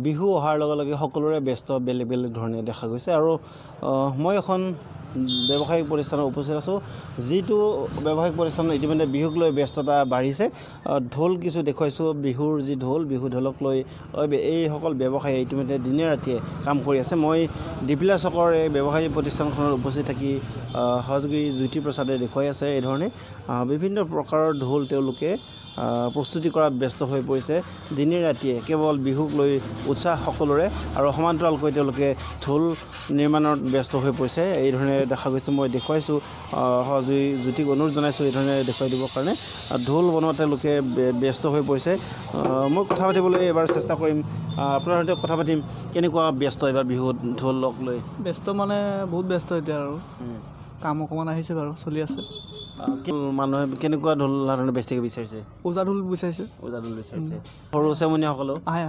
বিহু অহাৰ লগে লগে সকলোৰে ব্যস্ত বেলেগ বেলেগ ধৰণে দেখা গৈছে আৰু মই এখন ব্যৱসায়িক প্ৰতিষ্ঠানত উপস্থিত আছোঁ যিটো ব্যৱসায়িক প্ৰতিষ্ঠানত ইতিমধ্যে বিহুক লৈ ব্যস্ততা বাঢ়িছে ঢোল কিছু দেখুৱাইছোঁ বিহুৰ যি ঢোল বিহু ঢোলক লৈ এইসকল ব্যৱসায়ী ইতিমধ্যে দিনে ৰাতিয়ে কাম কৰি আছে মই দীপিলা চকৰ এই ব্যৱসায়িক প্ৰতিষ্ঠানখনত উপস্থিত থাকি সহযোগী জ্যোতি প্ৰসাদে দেখুৱাই আছে এই ধৰণে বিভিন্ন প্ৰকাৰৰ ঢোল তেওঁলোকে প্ৰস্তুতি কৰাত ব্যস্ত হৈ পৰিছে দিনে ৰাতিয়ে কেৱল বিহুক লৈ উৎসাহ সকলোৰে আৰু সমান্তৰালকৈ তেওঁলোকে ঢোল নিৰ্মাণত ব্যস্ত হৈ পৰিছে এই ধৰণে দেখা গৈছে মই দেখুৱাইছোঁ সহযোগী জ্যোতিক অনুৰোধ জনাইছোঁ এই ধৰণে দেখুৱাই দিবৰ কাৰণে ঢোল বনোৱাত তেওঁলোকে ব্যস্ত হৈ পৰিছে মই কথা পাতিবলৈ এবাৰ চেষ্টা কৰিম আপোনাৰ সৈতে কথা পাতিম কেনেকুৱা ব্যস্ত এবাৰ বিহুত ঢোলক লৈ ব্যস্ত মানে বহুত ব্যস্ত এতিয়া আৰু কাম অকণমান আহিছে বাৰু চলি আছে মানুহে কেনেকুৱা ঢোল সাধাৰণতে বেছিকৈ বিচাৰিছে ওজা ঢোল বিচাৰিছে সৰু চেমনীয়াসকলো আহে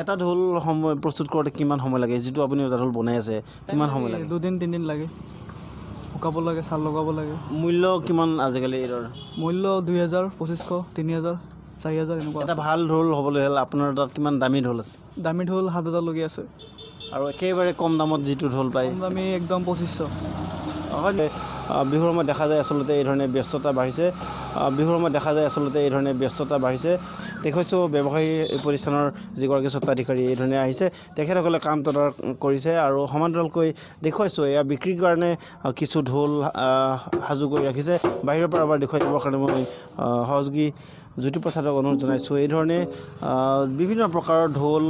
এটা ঢোল সময় প্ৰস্তুত কৰোঁতে কিমান সময় লাগে যিটো আপুনি ওজা ঢোল বনাই আছে কিমান সময় লাগে 2-3 দিন লাগে শুকাব লাগে চাল লগাব লাগে মূল্য কিমান আজিকালি এইটোৰ মূল্য 2000 2500 3000 4000 এনেকুৱা এটা ভাল ঢোল হ'বলৈ হ'লে আপোনাৰ তাত কিমান দামী ঢোল আছে দামী ঢোল 7000 লগি আছে আৰু একেবাৰে কম দামত যিটো ঢোল পায় কম দামী একদম 2500 হয় বিহুৰ সময়ত দেখা যায় আচলতে এই ধৰণে ব্যস্ততা বাঢ়িছে দেখুৱাইছোঁ ব্যৱসায়ী প্ৰতিষ্ঠানৰ যিগৰাকী স্বত্বাধিকাৰী এই ধৰণে আহিছে তেখেতসকলে কাম তদাৰক কৰিছে আৰু সমান্তৰালকৈ দেখুৱাইছোঁ এয়া বিক্ৰীৰ কাৰণে কিছু ঢোল সাজু কৰি ৰাখিছে বাহিৰৰ পৰা এবাৰ দেখুৱাই দিবৰ কাৰণে মই সহযোগী জ্যোতি প্ৰসাদক অনুৰোধ জনাইছোঁ এই ধৰণে বিভিন্ন প্ৰকাৰৰ ঢোল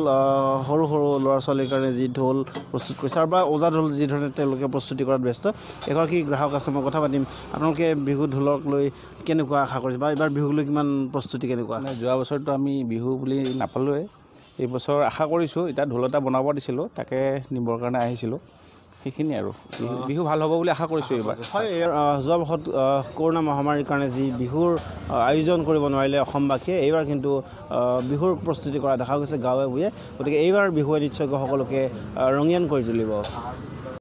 সৰু সৰু ল'ৰা ছোৱালীৰ কাৰণে যি ঢোল প্ৰস্তুত কৰিছে আৰু বা ওজা ঢোল যি ধৰণে তেওঁলোকে প্ৰস্তুতি কৰাত ব্যস্ত এগৰাকী গ্ৰাহক আছে মই কথা পাতিম আপোনালোকে বিহু ঢোলক লৈ কেনেকুৱা আশা কৰিছে বা এইবাৰ বিহুক লৈ কিমান প্ৰস্তুতি কেনেকুৱা যোৱা বছৰটো আমি বিহু বুলি নাপালোঁৱে এইবছৰ আশা কৰিছোঁ এতিয়া ঢোল এটা বনাব দিছিলোঁ তাকে নিবৰ কাৰণে আহিছিলোঁ সেইখিনি আৰু বিহু ভাল হ'ব বুলি আশা কৰিছোঁ এইবাৰ হয় যোৱা বছৰত কৰোণা মহামাৰীৰ কাৰণে যি বিহুৰ আয়োজন কৰিব নোৱাৰিলে অসমবাসীয়ে এইবাৰ কিন্তু বিহুৰ প্ৰস্তুতি কৰা দেখা গৈছে গাঁৱে ভূঞে গতিকে এইবাৰ বিহুৱে নিশ্চয়কৈ সকলোকে ৰঙীয়ান কৰি তুলিব